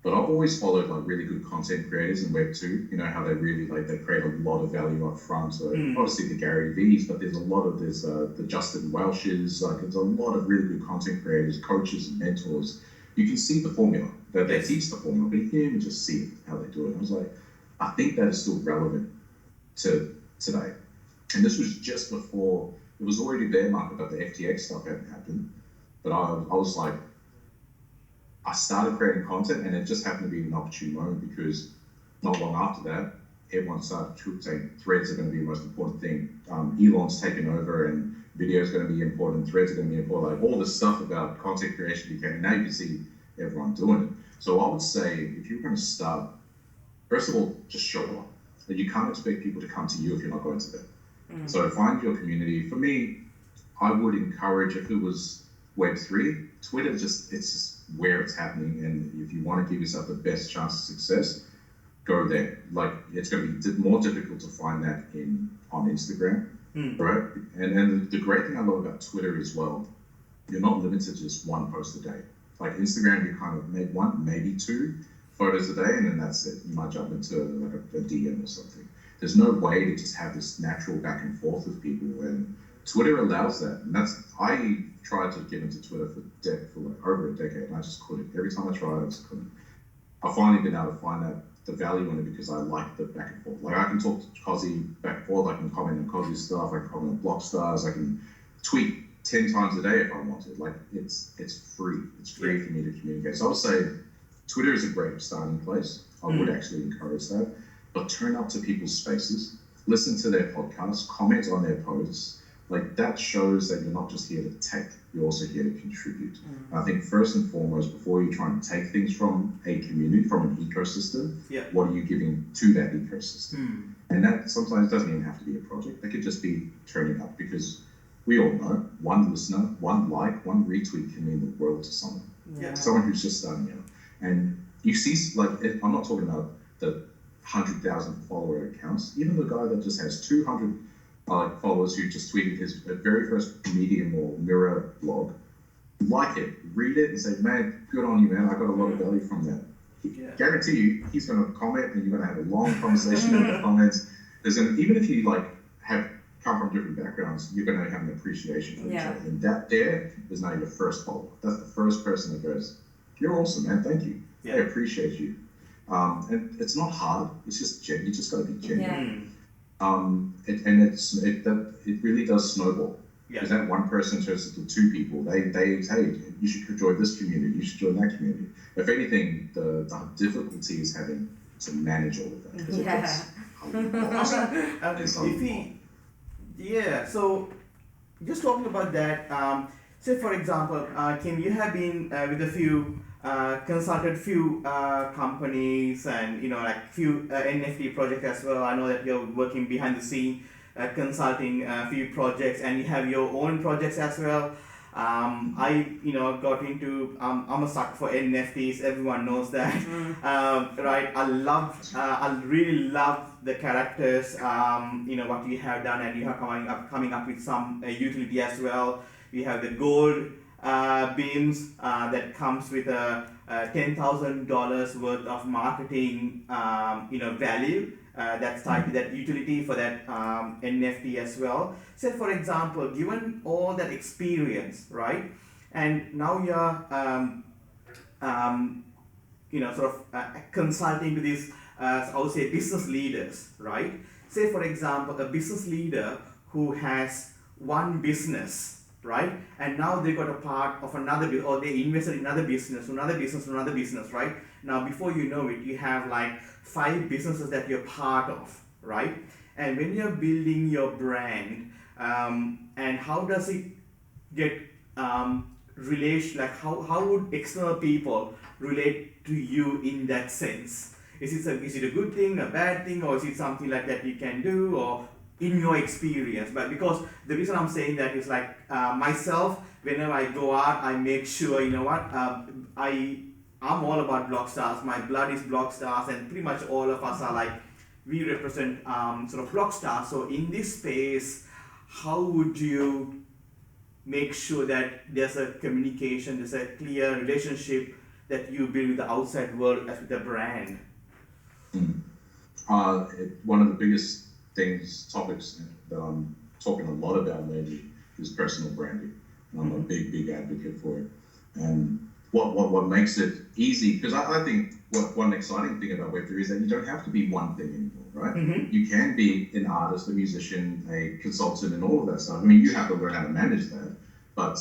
But I've always followed like really good content creators in Web2. You know how they really they create a lot of value up front. So obviously the Gary V's, but there's the Justin Welsh's. Like there's a lot of really good content creators, coaches, and mentors. You can see the formula. They teach the formula, but you can even just see how they do it. I was like, I think that is still relevant to today. And this was just before, it was already bear market, but the FTX stuff hadn't happened. But I was like, I started creating content, and it just happened to be an opportune moment because not long after that, everyone started saying threads are going to be the most important thing. Elon's taken over, and video is going to be important. Threads are going to be important. Like all this stuff about content creation became, and now you can see everyone doing it. So I would say if you're going to start, first of all, just show up. And you can't expect people to come to you if you're not going to them. So find your community. For me, I would encourage, if it was Web3, Twitter it's just where it's happening. And if you want to give yourself the best chance of success, go there. Like it's going to be more difficult to find that on Instagram, right? And the great thing I love about Twitter as well, you're not limited to just one post a day. Like Instagram, you kind of make one, maybe two photos a day, and then that's it. You might jump into like a DM or something. There's no way to just have this natural back and forth with people, and Twitter allows that. And I tried to get into Twitter for like over a decade, and I just couldn't. Every time I tried, I just couldn't. I've finally been able to find out the value in it because I like the back and forth. Like I can talk to Cozzy back and forth, I can comment on Cozzy's stuff, I can comment on Blockstars, I can tweet 10 times a day if I want to. Like it's free. It's free for me to communicate. So I would say Twitter is a great starting place. I would actually encourage that. But turn up to people's spaces, listen to their podcasts, comment on their posts. Like that shows that you're not just here to take, you're also here to contribute. I think first and foremost, before you try and take things from a community, from an ecosystem, what are you giving to that ecosystem? And that sometimes doesn't even have to be a project. It could just be turning up, because we all know one listener, one like, one retweet can mean the world to someone. Someone who's just starting out. And you see, like, I'm not talking about the 100,000 follower accounts. Even the guy that just has 200 followers who just tweeted his very first Medium or Mirror blog, like it, read it, and say, man, good on you, man. I got a lot of value from that. Guarantee you, he's going to comment, and you're going to have a long conversation in the comments. Even if you have come from different backgrounds, you're going to have an appreciation for each other. And that there is now your first follower. That's the first person that goes, you're awesome, man. Thank you. I appreciate you. And it's not hard. It's just you just got to be genuine. It really does snowball. Because that one person turns into two people. They hey, you should join this community. You should join that community. If anything, the difficulty is having to manage all of that. So just talking about that, say for example, Kim, you have been with a few consulted few companies and few NFT projects as well. I know that you're working behind the scene, consulting a few projects, and you have your own projects as well. I got into I'm a sucker for NFTs. Everyone knows that, right? I really love the characters. What you have done, and you have coming up with some utility as well. We have the gold beams that comes with a $10,000 worth of marketing value that's tied to that utility for that NFT as well. So for example, given all that experience, right, and now you're consulting to these I would say business leaders, right? Say for example, a business leader who has one business, right? And now they got a part of another, or they invested in another business, right? Now, before you know it, you have like 5 businesses that you're part of, right? And when you're building your brand, and how does it get relation? Like how would external people relate to you in that sense? Is it a good thing, a bad thing, or is it something like that you can do, or in your experience? But because the reason I'm saying that is myself, whenever I go out, I make sure, I'm all about Blockstars. My blood is Blockstars, and pretty much all of us are we represent Blockstars. So in this space, how would you make sure that there's a communication, there's a clear relationship that you build with the outside world as with the brand? One of the biggest topics that I'm talking a lot about lately is personal branding. And I'm a big advocate for it. And what makes it easy, because I think one exciting thing about Web3 is that you don't have to be one thing anymore, right? You can be an artist, a musician, a consultant, and all of that stuff. I mean, you have to learn how to manage that, but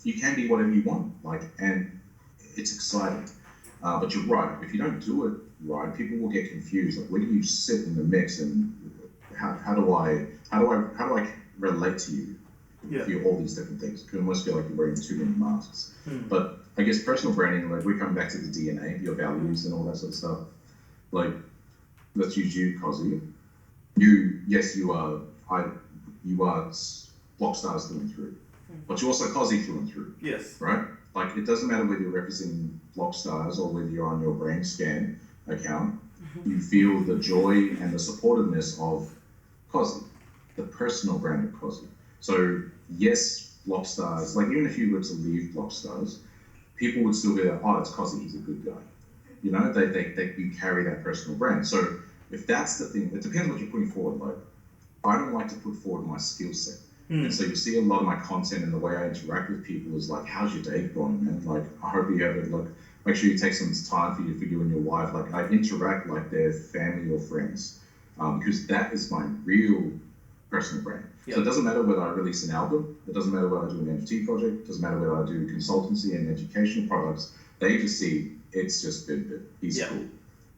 you can be whatever you want, like, and it's exciting. But you're right. If you don't do it right, people will get confused. Like, where do you sit in the mix, and how do I relate to you? Yeah. For all these different things. It can almost feel like you're wearing too many masks. But I guess personal branding, like, we're coming back to the DNA, your values, and all that sort of stuff. Like, let's use you, Cozzy. You are Blockstars through and through, but you're also Cozzy through and through. Yes. Right? Like, it doesn't matter whether you're representing Blockstars or whether you're on your Brain Scan account. You feel the joy and the supportiveness of Cozzy, the personal brand of Cozzy. So yes, Blockstars, like, even if you were to leave Blockstars, people would still be like, oh, it's Cozzy, he's a good guy. You know, you carry that personal brand. So if that's the thing, it depends what you're putting forward. Like, I don't like to put forward my skill set. And so you see a lot of my content and the way I interact with people is like, how's your day going, man? Like, I hope you have it. Like, make sure you take some time for you and your wife. Like, I interact like they're family or friends, because that is my real personal brand. Yep. So it doesn't matter whether I release an album, it doesn't matter whether I do an NFT project, it doesn't matter whether I do consultancy and educational products. They just see it's just Bin. He's cool.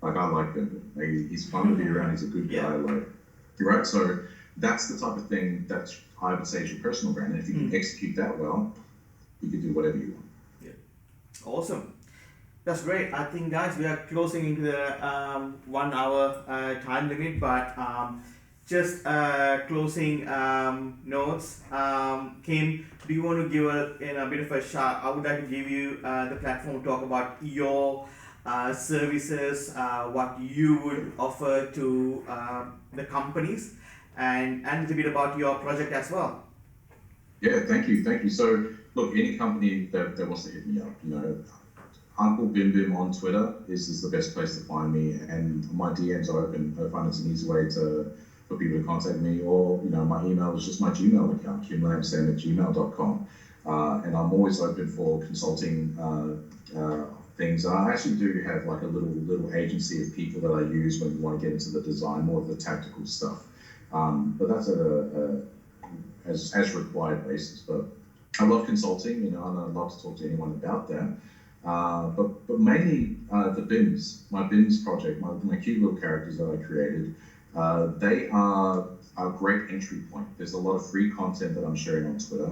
Like, I like Bin. He's fun to be around. He's a good guy. Like, right? So that's the type of thing that I would say is your personal brand. And if you can execute that well, you can do whatever you want. Yeah. Awesome. That's great. I think, guys, we are closing into the 1 hour time limit, but just closing notes. Kim, do you want to give a bit of a shout? I would like to give you the platform to talk about your services, what you would offer to the companies, and a little bit about your project as well. Yeah, thank you. So, look, any company that wants to hit me up, Uncle Bim on Twitter is the best place to find me, and my DMs are open. I find it's an easy way for people to contact me, or my email is just my Gmail account, kimlamsam@gmail.com, and I'm always open for consulting things. And I actually do have like a little agency of people that I use when you want to get into the design, more of the tactical stuff. But that's as required basis. But I love consulting, and I'd love to talk to anyone about that. But mainly the BIMs, my BIMs project, my cute little characters that I created, they are a great entry point. There's a lot of free content that I'm sharing on Twitter,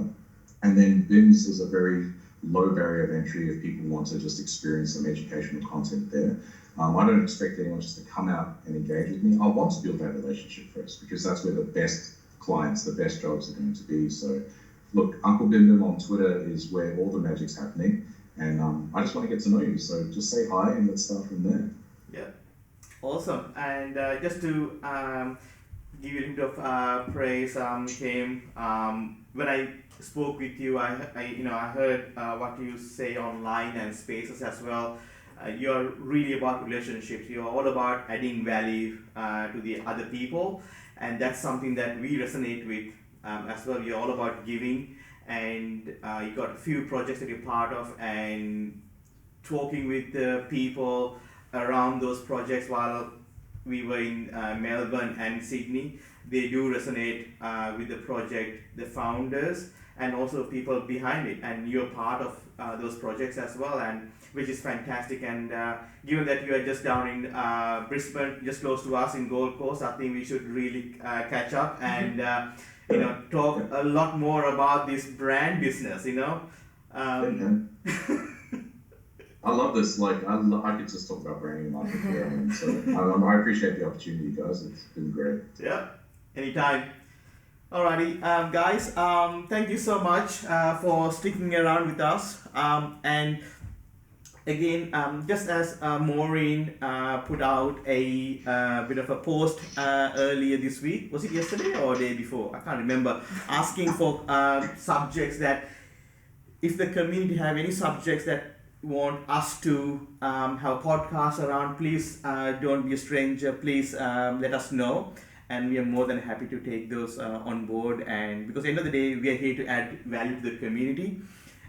and then BIMs is a very low barrier of entry if people want to just experience some educational content there. I don't expect anyone just to come out and engage with me. I want to build that relationship first, because that's where the best clients, the best jobs are going to be. So look, Uncle Bim on Twitter is where all the magic's happening. And I just want to get to know you. So just say hi and let's start from there. Yeah, awesome. And just to give you a little bit of praise, Kim, when I spoke with you, I heard what you say online and spaces as well. You're really about relationships. You're all about adding value to the other people, and that's something that we resonate with as well. You're all about giving, and you got a few projects that you're part of, and talking with the people around those projects while we were in Melbourne and Sydney. They do resonate with the project, the founders, and also people behind it, and you're part of those projects as well, and which is fantastic. And given that you are just down in Brisbane, just close to us in Gold Coast, I think we should really catch up and talk a lot more about this brand business. I love this. Like, I could just talk about branding and marketing. So I appreciate the opportunity, guys. It's been great. Yeah, anytime. Alrighty, guys. Thank you so much for sticking around with us. And again, just as Maureen put out a bit of a post earlier this week, was it yesterday or day before? I can't remember. Asking for subjects that, if the community have any subjects that want us to have podcasts around, please don't be a stranger. Please let us know, and we are more than happy to take those on board. And because at the end of the day, we are here to add value to the community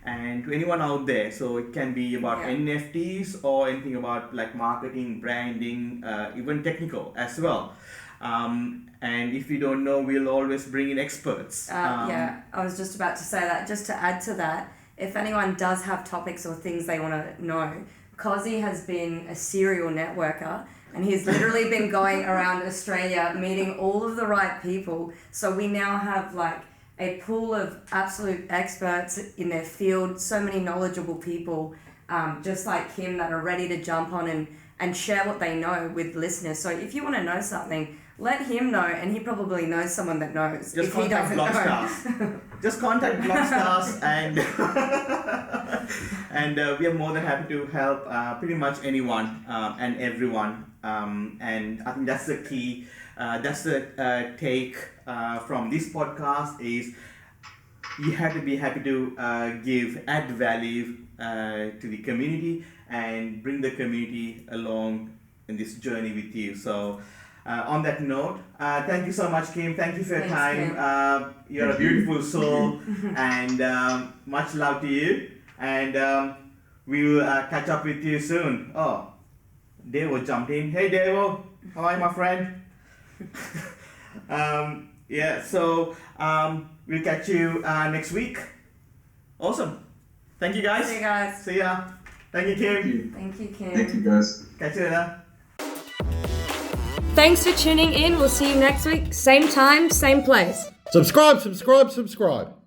and to anyone out there. So it can be about NFTs or anything about like marketing, branding, even technical as well. And if you don't know, we'll always bring in experts. I was just about to say that. Just to add to that, if anyone does have topics or things they want to know, Cozzy has been a serial networker, and he's literally been going around Australia meeting all of the right people. So we now have like a pool of absolute experts in their field, so many knowledgeable people, just like him, that are ready to jump on and share what they know with listeners. So if you want to know something, let him know, and he probably knows someone that knows. Just contact Blockstars. Just contact Blockstars, and we are more than happy to help pretty much anyone and everyone. And I think that's the key. That's the take from this podcast is you have to be happy to add value to the community and bring the community along in this journey with you. So on that note, thank you so much, Kim. Thank you for your time. You're a beautiful soul, and much love to you. And we will catch up with you soon. Oh, Devo jumped in. Hey, Devo. How are you, my friend? So we'll catch you next week. Awesome. Thank you, guys. See you guys. See ya. Thank you, Kim. Thank you, Kim. Thank you, guys. Catch you later. Thanks for tuning in. We'll see you next week. Same time, same place. Subscribe.